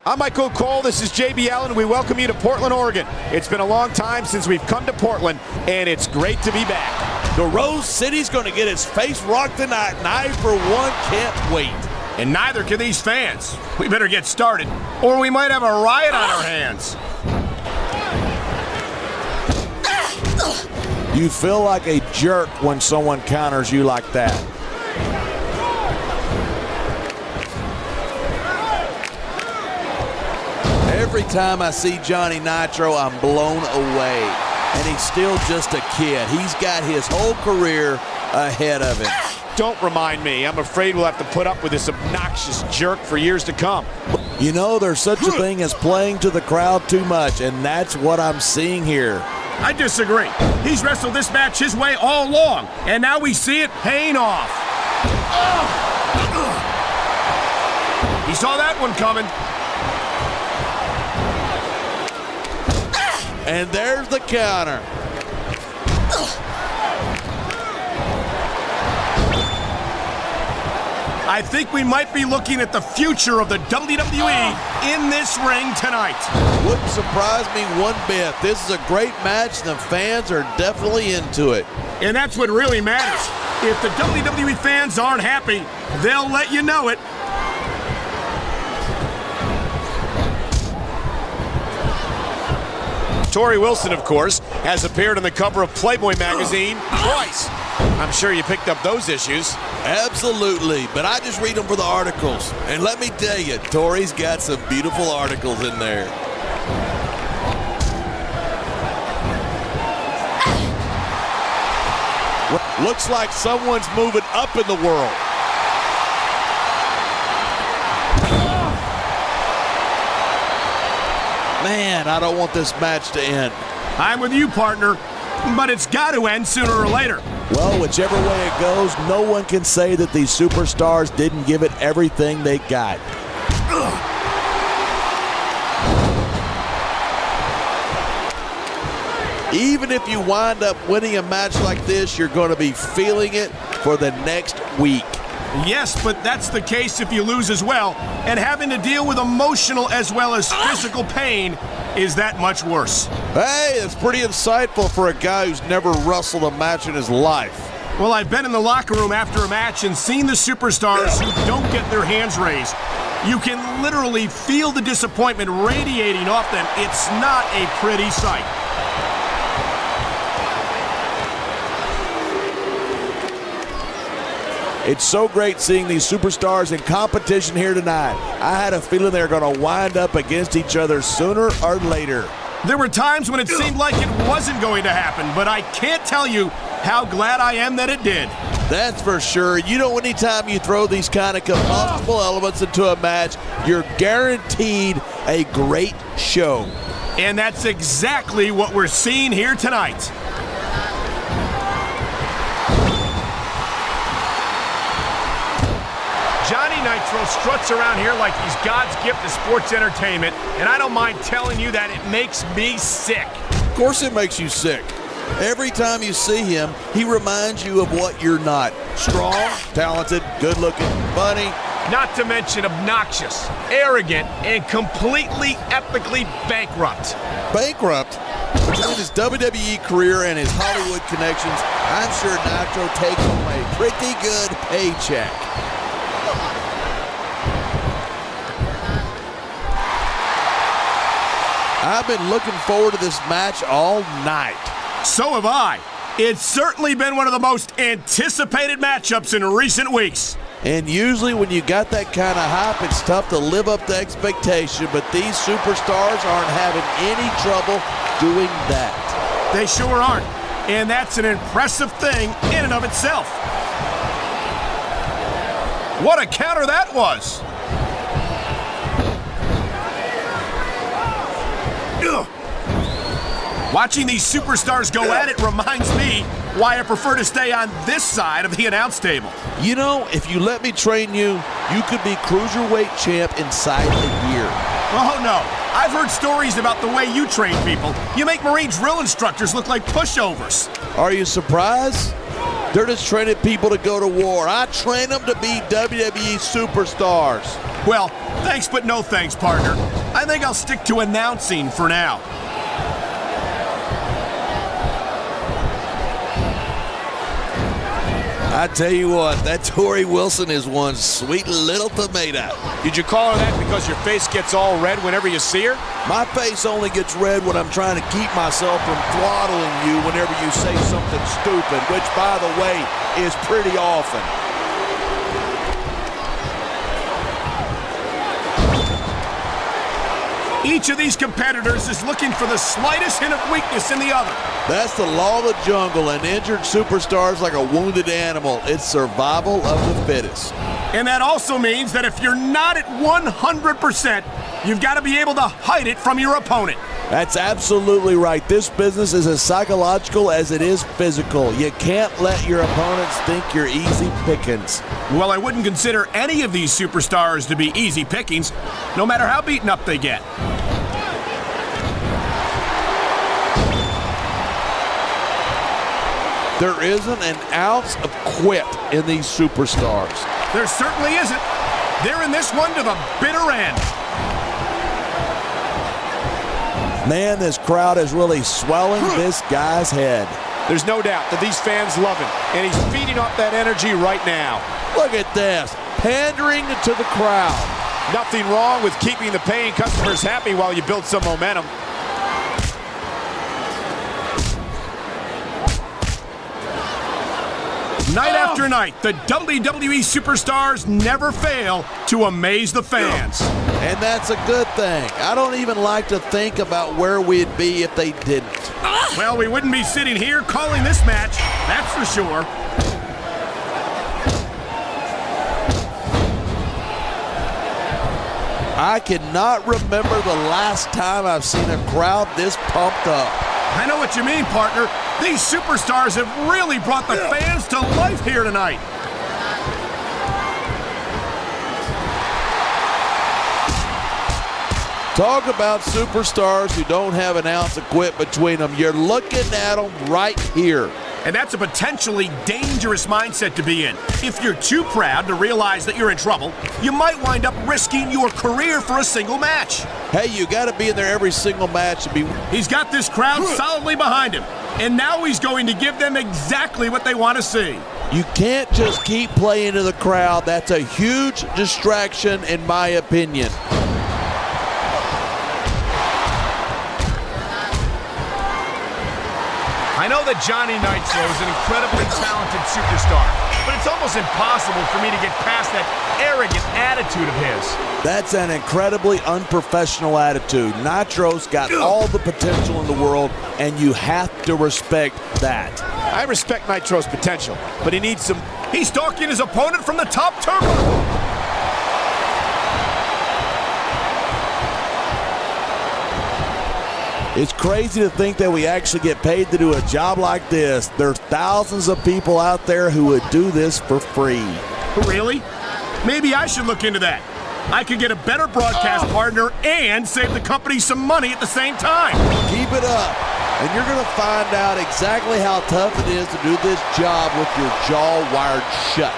I'm Michael Cole. This is JB Allen. We welcome you to Portland, Oregon. It's been a long time since we've come to Portland, and it's great to be back. The Rose City's going to get its face rocked tonight, and I, for one, can't wait. And neither can these fans. We better get started, or we might have a riot on our hands. You feel like a jerk when someone counters you like that. Every time I see Johnny Nitro, I'm blown away. And he's still just a kid. He's got his whole career ahead of him. Don't remind me. I'm afraid we'll have to put up with this obnoxious jerk for years to come. You know, there's such a thing as playing to the crowd too much, and that's what I'm seeing here. I disagree. He's wrestled this match his way all along, and now we see it paying off. He saw that one coming. And there's the counter. I think we might be looking at the future of the WWE in this ring tonight. Wouldn't surprise me one bit. This is a great match, and the fans are definitely into it. And that's what really matters. If the WWE fans aren't happy, they'll let you know it. Torrie Wilson, of course, has appeared on the cover of Playboy magazine twice. I'm sure you picked up those issues. Absolutely, but I just read them for the articles. And let me tell you, Torrie's got some beautiful articles in there. Looks like someone's moving up in the world. Man, I don't want this match to end. I'm with you, partner, but it's got to end sooner or later. Well, whichever way it goes, no one can say that these superstars didn't give it everything they got. Even if you wind up winning a match like this, you're going to be feeling it for the next week. Yes, but that's the case if you lose as well, and having to deal with emotional as well as physical pain is that much worse. Hey, it's pretty insightful for a guy who's never wrestled a match in his life. Well, I've been in the locker room after a match and seen the superstars who don't get their hands raised. You can literally feel the disappointment radiating off them. It's not a pretty sight. It's so great seeing these superstars in competition here tonight. I had a feeling they were going to wind up against each other sooner or later. There were times when it seemed like it wasn't going to happen, but I can't tell you how glad I am that it did. That's for sure. You know, anytime you throw these kind of combustible elements into a match, you're guaranteed a great show. And that's exactly what we're seeing here tonight. Johnny Nitro struts around here like he's God's gift to sports entertainment, and I don't mind telling you that it makes me sick. Of course it makes you sick. Every time you see him, he reminds you of what you're not. Strong, talented, good-looking, funny. Not to mention obnoxious, arrogant, and completely epically bankrupt. Bankrupt? Between his WWE career and his Hollywood connections, I'm sure Nitro takes home a pretty good paycheck. I've been looking forward to this match all night. So have I. It's certainly been one of the most anticipated matchups in recent weeks. And usually when you got that kind of hype, it's tough to live up to expectation, but these superstars aren't having any trouble doing that. They sure aren't, and that's an impressive thing in and of itself. What a counter that was! Watching these superstars go at it reminds me why I prefer to stay on this side of the announce table. You know, if you let me train you, you could be cruiserweight champ inside a year. Oh, no. I've heard stories about the way you train people. You make Marine drill instructors look like pushovers. Are you surprised? They're just training people to go to war. I train them to be WWE superstars. Well, thanks but no thanks, partner. I think I'll stick to announcing for now. I tell you what, that Torrie Wilson is one sweet little tomato. Did you call her that because your face gets all red whenever you see her? My face only gets red when I'm trying to keep myself from throttling you whenever you say something stupid, which, by the way, is pretty often. Each of these competitors is looking for the slightest hint of weakness in the other. That's the law of the jungle, and injured superstars like a wounded animal. It's survival of the fittest. And that also means that if you're not at 100%, you've got to be able to hide it from your opponent. That's absolutely right. This business is as psychological as it is physical. You can't let your opponents think you're easy pickings. Well, I wouldn't consider any of these superstars to be easy pickings, no matter how beaten up they get. There isn't an ounce of quit in these superstars. There certainly isn't. They're in this one to the bitter end. Man, this crowd is really swelling this guy's head. There's no doubt that these fans love him, and he's feeding off that energy right now. Look at this, pandering to the crowd. Nothing wrong with keeping the paying customers happy while you build some momentum. Night after night, the WWE superstars never fail to amaze the fans. And that's a good thing. I don't even like to think about where we'd be if they didn't. Well, we wouldn't be sitting here calling this match, that's for sure. I cannot remember the last time I've seen a crowd this pumped up. I know what you mean, partner. These superstars have really brought the fans to life here tonight. Talk about superstars who don't have an ounce of quit between them. You're looking at them right here. And that's a potentially dangerous mindset to be in. If you're too proud to realize that you're in trouble, you might wind up risking your career for a single match. Hey, you got to be in there every single match to be. He's got this crowd solidly behind him, and now he's going to give them exactly what they want to see. You can't just keep playing to the crowd. That's a huge distraction, in my opinion. I know that Johnny Nitro is an incredibly talented superstar, but it's almost impossible for me to get past that arrogant attitude of his. That's an incredibly unprofessional attitude. Nitro's got all the potential in the world, and you have to respect that. I respect Nitro's potential, but he needs some... He's stalking his opponent from the top turnbuckle. It's crazy to think that we actually get paid to do a job like this. There's thousands of people out there who would do this for free. Really? Maybe I should look into that. I could get a better broadcast partner and save the company some money at the same time. Keep it up, and you're going to find out exactly how tough it is to do this job with your jaw wired shut.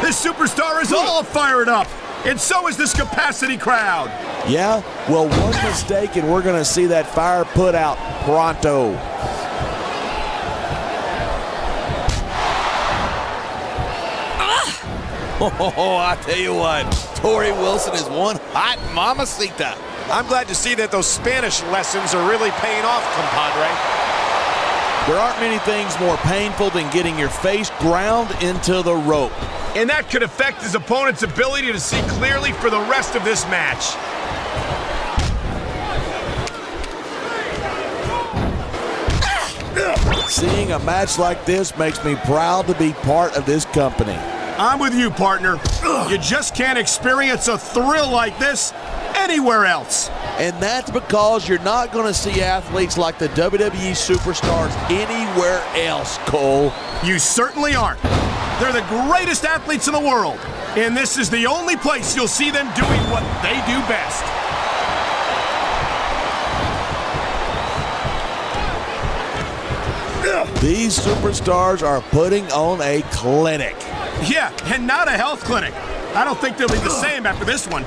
This superstar is all fired up, and so is this capacity crowd. Yeah? Well, one mistake and we're going to see that fire put out pronto. Oh, I tell you what, Torrie Wilson is one hot mamacita. I'm glad to see that those Spanish lessons are really paying off, compadre. There aren't many things more painful than getting your face ground into the rope. And that could affect his opponent's ability to see clearly for the rest of this match. Seeing a match like this makes me proud to be part of this company. I'm with you, partner. You just can't experience a thrill like this anywhere else. And that's because you're not going to see athletes like the WWE superstars anywhere else, Cole. You certainly aren't. They're the greatest athletes in the world, and this is the only place you'll see them doing what they do best. These superstars are putting on a clinic. Yeah, and not a health clinic. I don't think they'll be the same after this one.